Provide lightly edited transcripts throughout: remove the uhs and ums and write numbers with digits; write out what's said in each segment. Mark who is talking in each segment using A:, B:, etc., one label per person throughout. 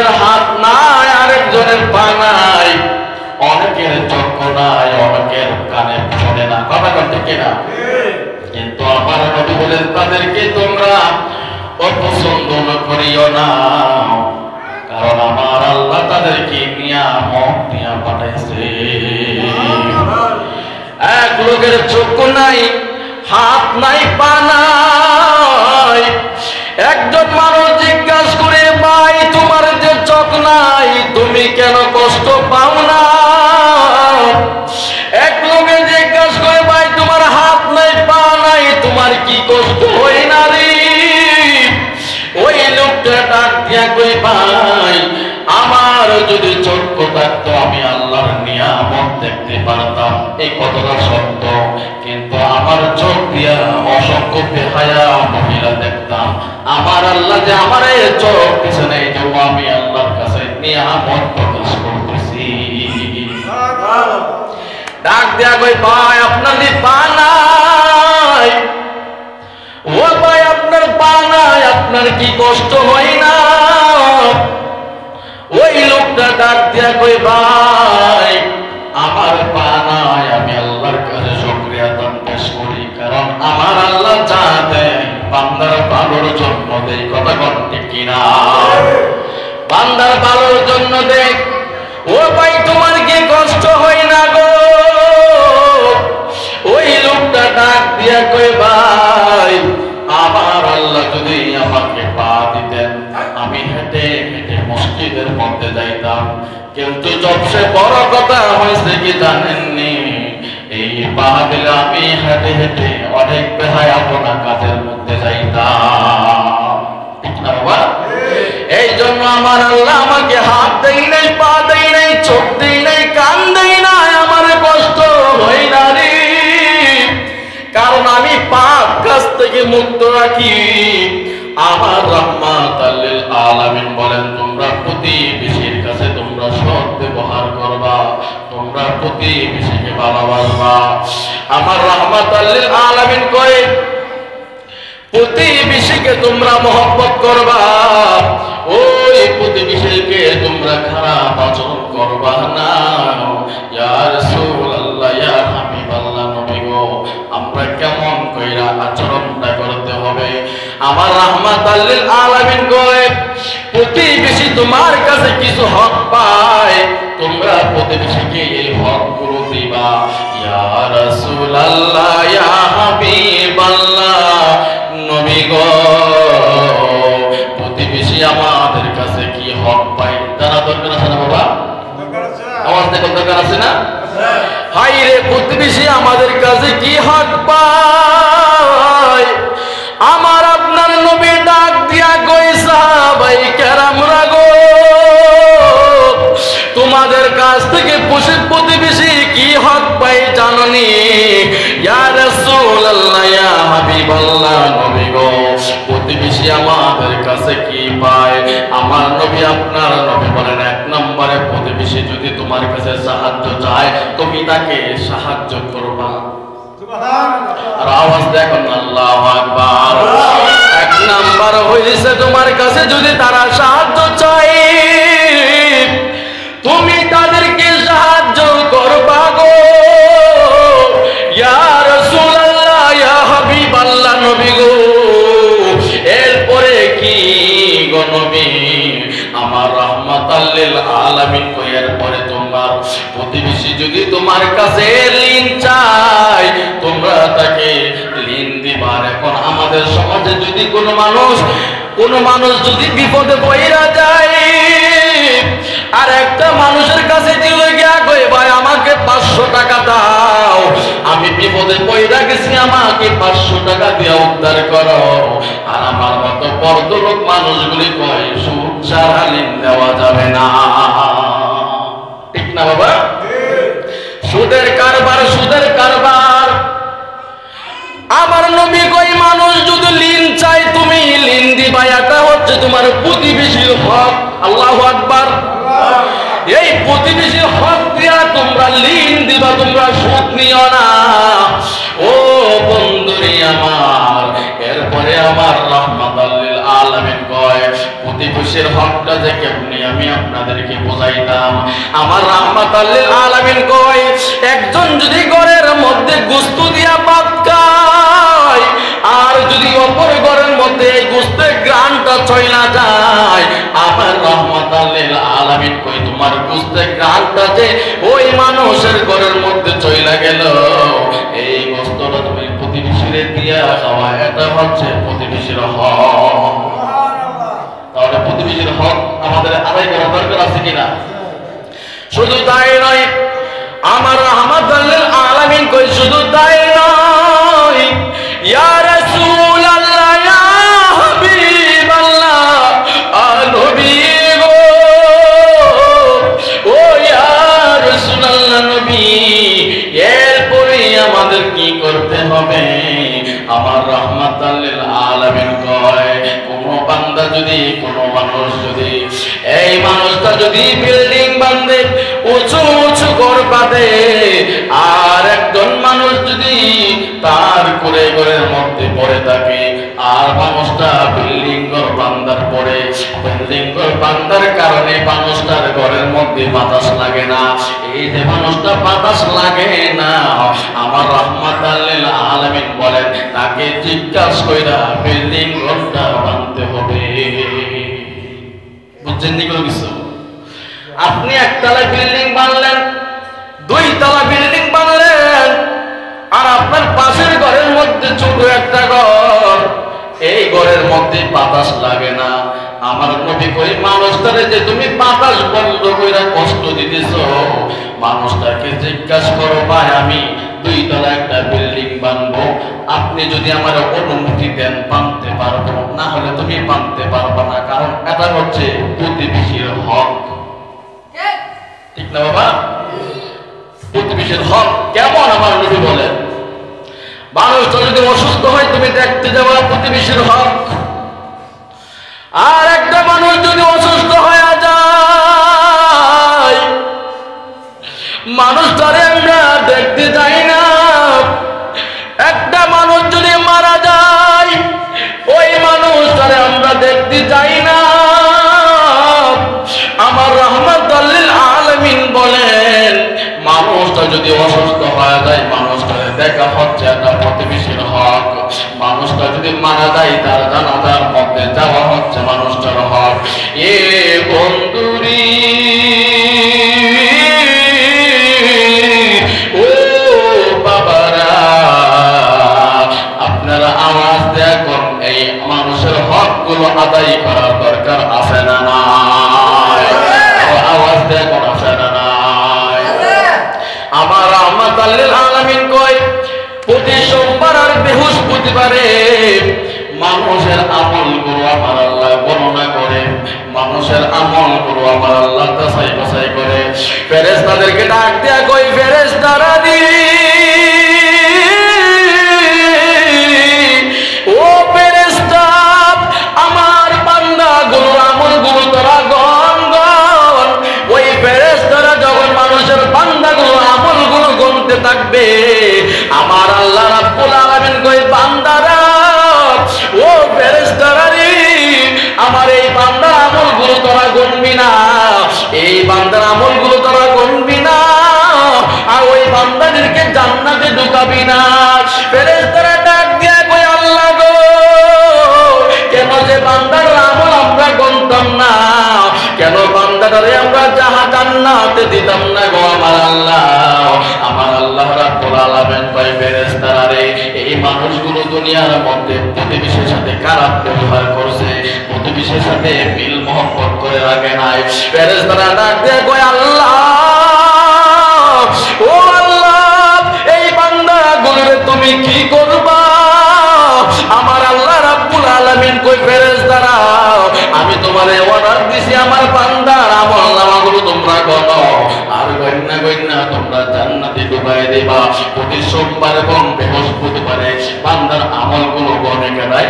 A: একজনের হাত নাই, আরেকজনের পা নাই, অনেকের চক্ষু নাই, অনেকের কানে শোনে না, কথা বলতে কিনা? কিন্তু আমার নবী বলেন তাদেরকে তোমরা অপছন্দ করিও না, কারণ আমার আল্লাহ তাদেরকে নিয়ামত দিয়া পাঠাইছে। এক লোকের চক্ষু নাই, হাত নাই, পা নাই, একজন মানুষ জিজ্ঞাসা করে ভাই তোমার যে চোখ নাই তুমি কেন কষ্ট পাও না? এক লোকে জিজ্ঞাসা করে ভাই তোমার হাত নাই, পা নাই, তোমার কি কষ্ট হয় না রে? ওই লোকটা ডাক দিয়া কই ভাই আমার যদি চক্ষু থাকতো আমি আল্লাহর নিয়ামত দেখতে পারতাম, এই কথাটা সত্য, কিন্তু আমার চোখ দিয়া অসংখ্য বেহায়া মহিলা দেখতাম। আমার আল্লাহ যে আমার এই চোখ পিছনে এই জন্য আমি আল্লাহর কাছে নিয়ামত প্রকাশ করতেছি। ডাক দিয়া কই ভাই আপনার পা নাই, ও ভাই আপনার পা নাই, আপনার কি কষ্ট হয় না? ওই লোকটা ডাক দিয়া কই ভাই আমার পা নাই, আমি আল্লাহর কাছে শুকরিয়া আদায় পেশ করি, কারণ আমার আল্লাহ যা দেয় বান্দার ভালোর জন্য দেয়, কথা বল ঠিক কিনা? বান্দার ভালোর জন্য দেয়। ও ভাই তোমার কি কষ্ট হয় না গো? ওই লোকটা ডাক দিয়া কই ভাই আমার আল্লাহ যদি আমাকে পা দিতেন আমি হেঁটে হেঁটে মসজিদের মধ্যে যাইতাম, কিন্তু সবচেয়ে বড় কথা হয়েছে কি জানেননি, এই পা দিলে আমি হেঁটে হেঁটে অনেক বেহায়াপনা কাজের মধ্যে যাইতাম, ঠিক না বাবা? এই জন্য আমার আল্লাহ আমাকে হাত দেই নাই, পা দেই নাই, চোখ দেই নাই, কান দেই নাই, আমার কষ্ট হয় না রে, কারণ আমি পাপ কাজ থেকে মুক্ত রাখি। আমার রাহমাতাল লিল আলামিন বলেন তোমরা প্রতিবেশীর কাছে তোমরা সৎ ব্যবহার করবা, তোমরা প্রতিবেশীকে ভালোবাসবা। আমার রাহমাতাল লিল আলামিন কয় প্রতিবেশীকে তোমরা মহব্বত করবা, ওই প্রতিবেশীকে তোমরা খারাপ আচরণ করবা না। ইয়া রাসূলুল্লাহ, ইয়া হাবিবাল্লাহ, নবী গো আমরা কেমন কইরা আচরণটা করতে হবে? আমার রাহমাতাল লিল আলামিন কয় প্রতিবেশী তোমার কাছে কিছু হক পায়, তোমরা প্রতিবেশীকে এই হকগুলো দিবা। ইয়া রাসূলুল্লাহ, ইয়া হাবিবাল্লাহ, নবী গো প্রতিবেশী আমাদের কাছে কি হক পায় জানা দরকার আছে না বাবা? আওয়াজ দেখো, দরকার আছে না? হাই রে প্রতিবেশী আমাদের কাছে কি হক পায়? আমার আপনার নবী ডাক দিয়া কই সাহাবায়ে কেরামরা গো তোমাদের কাছ থেকে প্রতিবেশী কি হক পায় জাননি? ইয়া রাসূলুল্লাহ, ইয়া হাবিবাল্লাহ, নবী গো প্রতিবেশী আমাদের কাছে কি পায়? আমার নবী আপনার নবী বলেন এক নম্বরে প্রতিবেশী যদি তোমার কাছে সাহায্য চায় তুমি তাকে সাহায্য করবা। আর আওয়াজ দেখুন আল্লাহু আকবার। এক নাম্বার হইছে তোমার কাছে যদি তারা সাহায্য চায় তুমি তাদেরকে সাহায্য করবা গো। ইয়া রাসূলুল্লাহ, ইয়া হাবিবাল্লাহ, নবী গো এরপরে কি গো নবী? আমার রাহমাতাল লিল আলামিন কই এরপরে তোমার প্রতিবেশী যদি তোমার কাছে ঋণ চায় তোমরা তাকে ঋণ দিবা। এখন আমাদের সমাজে যদি কোনো মানুষ যদি বিপদে পড়া যায় আর একটা মানুষের কাছে দিলে গিয়া কই ভাই আমাকে 500 টাকা দাও, আমি বিপদে পড়া গেছি আমাকে 500 টাকা দিয়ে উদ্ধার করো, আর আমার মতো বড়লোক মানুষগুলি কয় সুদ ছাড়া ঋণ দেওয়া যাবে না, ঠিক না বাবা? সুদের কারবার, সুদের কারবার। আমার নবী কই মানুষ যদি ঋণ চাই তুমি ঋণ দিবা, এটা হচ্ছে তোমার প্রতিবেশীর হক। আল্লাহু আকবার। এই প্রতিবেশীর হক দিয়া তোমরা ঋণ দিবা, তোমরা সুদ নিও না। ও বন্ধুরে আমার, এরপরে আমার রাহমাতাল লিল আলামিন কয় প্রতিবেশীর হকটা যে কেমনি আমি আপনাদেরকে বোঝাইতাম। আমার রাহমাতাল লিল আলামিন কয়, একজন যদি ঘরের মধ্যে গোশত দিয়া ভাত খায় আর যদি অপর ঘরের মধ্যে এই গোশতের ঘ্রাণটা চইলা যায়, আমার রাহমাতাল লিল আলামিন কই তোমার গোশতের ঘ্রাণটা যে ওই মানুষের ঘরের মধ্যে চইলা গেল, এই গোশতটা তুমি প্রতিবেশীরে দিয়া খাওয়া, এটা হচ্ছে প্রতিবেশীর হক। তাহলে প্রতিবেশীর হক আমাদের আদায় করা দরকার আছে কিনা? শুধু তাই নয়, আমার রাহমাতাল লিল আলামিন কই শুধু তাই নয়, ইয়া রাসূলুল্লাহ ইয়া হাবিবাল্লাহ নবী গো, ও ইয়া রাসূলুল্লাহ নবী, এরপরে আমাদের কি করতে হবে? আমার রাহমাতাল লিল আলামিন কয়, কোন বান্দা যদি, কোন মানুষ যদি, এই মানুষটা যদি বিল্ডিং বাঁধে, উঁচু উঁচু ঘর বাঁধে, আর একজন মানুষ যদি তার করে ঘরের মধ্যে পড়ে থাকে, আর মানুষটা বিল্ডিং ঘর বান্ধার পরে, বিল্ডিং ঘর বান্ধার কারণে মানুষটার ঘরের মধ্যে বাতাস লাগে না, এই যে মানুষটা বাতাস লাগে না, আমার রাহমাতাল লিল আলামিন বলেন তাকে জিজ্ঞাসা কইরা বিল্ডিং ঘরটা বাঁধতে হবে। বুঝছেন নি কোনো কিছু? আপনি একতলা বিল্ডিং বানালেন, দুই তলা বিল্ডিং বানালেন, আর আপনার পাশের ঘরের মধ্যে ছোট একটা ঘর, এই ঘরের মধ্যে বাতাস লাগে না। আমার নবী কই মানুষটারে যে তুমি বাতাস বন্ধ কইরা কষ্ট দিতেছো, মানুষটাকে জিজ্ঞাসা করো ভাই আমি দুই তলা একটা বিল্ডিং বানবো, আপনি যদি আমার অনুমতি দেন বানতে পারবো, না হলে তুমি বানতে পারবা না, কারণ এটা হচ্ছে প্রতিবেশীর হক। ঠিক না বাবা? প্রতিবেশীর হক কেমন আমার নবী বলেন, মানুষটা যদি অসুস্থ হয় তুমি দেখতে যাওয়া প্রতিবেশীর হক, আর একটা মানুষ যদি অসুস্থ হয়ে যায় মানুষটারে আমরা দেখতে যাই না, একটা মানুষ যদি মারা যায় ওই মানুষটারে আমরা দেখতে যাই না। আমার রাহমাতাল লিল আলামিন বলেন মানুষটা যদি অসুস্থ হয়ে যায় মানুষটারে দেখা হচ্ছে একটা প্রতিবেশীর হক, মানুষটা যদি মারা যায় তার জানাজার মধ্যে যাওয়া হচ্ছে মানুষটার হক। এ বন্ধুরি ও বাবারা, আপনারা আওয়াজ দেখুন, এই মানুষের হক গুলো আদায় করার দরকার আছে না নাই? আওয়াজ দেখুন, আছে না নাই? আমার রাহমাতাল লিল আলামিন কয় প্রতি সোমবার আর বৃহস্পতিবারে মানুষের আমলগুলো আমার আল্লাহ গণনা করে, মানুষের আমলগুলো আমার আল্লাহ যাচাই বাছাই করে, ফেরেশতাদেরকে ডাক দেয়া কই ফেরেশতারা দি ও ফেরেশতা, আমার বান্দাগুলোর আমলগুলো তোরা গণ গণ। ওই ফেরেশতারা যখন মানুষের বান্দাগুলোর আমলগুলো গণতে থাকবে, আমার আল্লাহ রাব্বুল আলামিন কই বান্দারা ও ফেরেশতারা রে, আমার এই বান্দার আমলগুলো তোরা গণবি না, এই বান্দার আমলগুলো তোরা গণবি না, আর ওই বান্দাদেরকে জান্নাতে ঢুকাবি না। ফেরেশতারা ডাক দিয়া কই আল্লাহ গো, কেন যে বান্দার আমল আমরা গণতাম না, কেন বান্দাটারে আমরা জান্নাতে দিতাম না গো আমার আল্লাহ। আমার আল্লাহ রাব্বুল আলামিন কই ফেরেশতারা রে, এই মানুষগুলো দুনিয়ার মধ্যে প্রতিবেশীর সাথে খারাপ ব্যবহার করছে, প্রতিবেশীর সাথে মিল মহব্বত করে রাখে নাই। ফেরেশতারা ডাক দিয়ে কই আল্লাহ ও আল্লাহ, এই বান্দাগুলোরে তুমি কি করবা? আমার আল্লাহ রাব্বুল আলামিন কই ফেরেশতারা, আমি তোমারে অর্ডার দিছি আমার বান্দার আমলনামাগুলো তোমরা গণো, আর গণনা গণনা তোমরা জান্নাতে ঢুকাই দেবা। প্রতি সোমবার এবং বৃহস্পতিবারে বান্দার আমলগুলো গণে কেনাই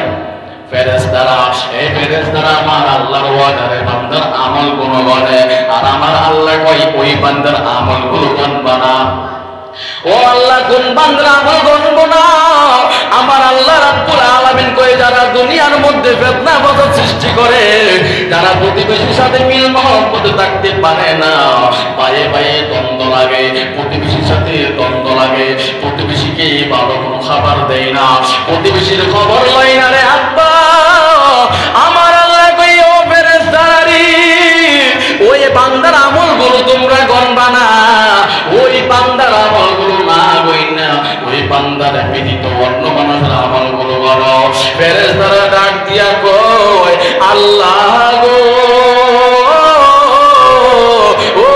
A: ফেরেশতারা। এই ফেরেশতারা আমার আল্লাহর ওয়াদারে বান্দার আমলগুলো গণে, আর আমার আল্লাহ কই ওই বান্দার আমলগুলো গণবা না। ও আল্লাহ, কোন বান্দার আমল গণবো না? আমার আল্লাহ রাব্বুল আলামিন কই, যারা দুনিয়ার মধ্যে ফিতনা ফাসাদ সৃষ্টি করে, যারা প্রতিবেশীর সাথে মিল মহব্বত থাকতে পারে না, পায়ে পায়ে দ্বন্দ্ব লাগে, প্রতিবেশীর সাথে দ্বন্দ্ব লাগে, প্রতিবেশীকে ভালো কোনো খাবার দেয় না, প্রতিবেশীর খবর লয় না রে আব্বা, আমার আল্লাহ কই, ও ফেরেশতারা, ওই বান্দার আমলগুলো তোমরা গণবা না, ওই বান্দার আমলগুলো না গইনা ওই বান্দার ব্যতীত অন্য মানুষের আমলগুলো গণো। ফেরেশতারা ডাক দিয়া কয়, আল্লাহ গো, ও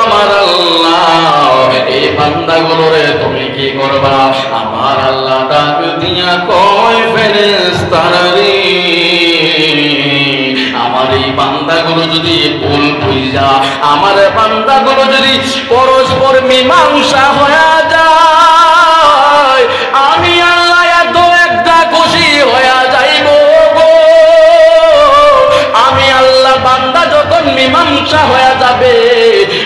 A: আমার আল্লাহ, এই বান্দাগুলোরে তুমি কি করবা? আমার আল্লাহ ডাক দিয়া কয়, ফেরেশতারা রে, আমার এই বান্দাগুলো যদি ভুল বুঝা, আমার বান্দাগুলো যদি পরস্পর মীমাংসা হয়ে যায়, আমি আল্লাহ এত একটা খুশি হয়ে যাইব গো। আমি আল্লাহ বান্দা যখন মীমাংসা হয়ে যাবে,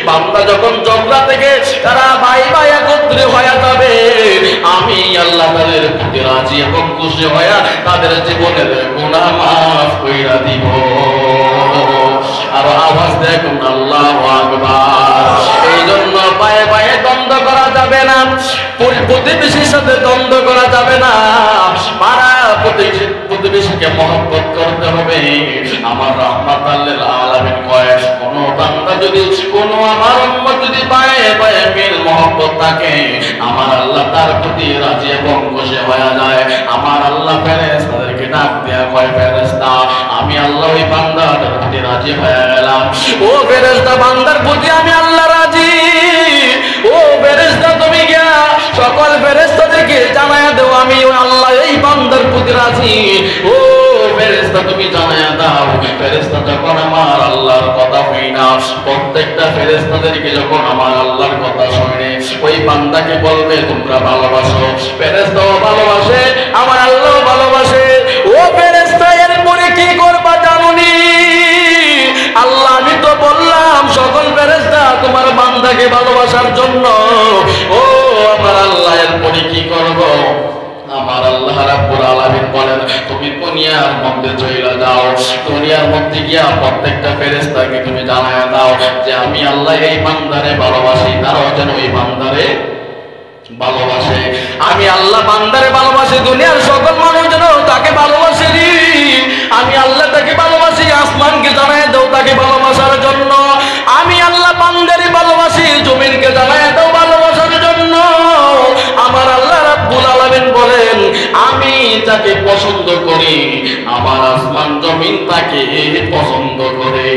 A: বান্দা যখন ঝগড়া থেকে তারা ভাই ভাই একত্রে হয়ে যাবে, আমি আল্লাহ তাদের প্রতি রাজি এবং খুশি হয়ে তাদের জীবনের গুনাহ মাফ কইরা দিব। আর আওয়াজ দেখুন, আল্লাহু আকবার। এই জন্য পায়ে পায়ে দ্বন্দ্ব করা যাবে না, প্রতিবেশীর সাথে দ্বন্দ্ব করা যাবে না, পাড়া প্রতিবেশীকে মহব্বত করতে হবে। আমার রাহমাতুল লিল আলামিন কয়, কোন বান্দা যদি, কোন আমার উম্মত যদি পায়ে পায়ে মিল মহব্বত থাকে, আমার আল্লাহ তার প্রতি রাজি এবং খুশি হয়ে যায়। আমার আল্লাহ ফেরেশতাদেরকে ডাক দেয়া কয়, ফেরেশতা, আমি আল্লাহ ওই বান্দাটার প্রতি রাজি হয়ে গেলাম। ও ফেরেশতা, বান্দার প্রতি আমি আল্লাহ রাজি। ও ফেরেশতা, তুমি গিয়া সকল ফেরেশতাদেরকে জানায়া দাও, আমি আল্লাহ এই বান্দার প্রতি রাজি। ও ফেরেশতা, তুমি জানায়া দাও। ফেরেশতা যখন আমার আল্লাহর কথা হই না, প্রত্যেকটা ফেরেশতাদেরকে যখন আমার আল্লাহর কথা শুনে, ওই বান্দাকে বলবে তোমরা ভালোবাসো। ফেরেশতাও ভালোবাসে, আমার আল্লাহও ভালোবাসে। ও ফেরেশতা, এরপরে কি করবা জানুনি? আল্লাহ, আমি তো বললাম সকল ফেরেশতা তোমার বান্দাকে ভালোবাসার জন্য। ও আমার আল্লাহ, এরপরে কি করব? আমার আল্লাহ রাব্বুল আলামিন বলেন, তুমি দুনিয়ার মধ্যে চলে যাও, দুনিয়ার মধ্যে গিয়া প্রত্যেকটা ফেরেশতাকে তুমি জানায়া দাও যে আমি আল্লাহ এই বান্দারে ভালোবাসি, তারাও যেন ওই বান্দারে ভালোবাসে। আমি আল্লাহ বান্দারে ভালোবাসি, দুনিয়ার সকল মানুষ যেন তাকে ভালোবাসে। আমি আল্লাহ তাকে ভালোবাসি, আসমানকে জানায় দাও তাকে ভালোবাসার জন্য। আমি আল্লাহ বান্দারে ভালোবাসি, জমিনকে জানায় দাও ভালোবাসার জন্য। আমার আল্লাহ রাব্বুল আলামিন বলেন, আমি যাকে পছন্দ করি, আমার আসমান জমিন তাকে পছন্দ করে।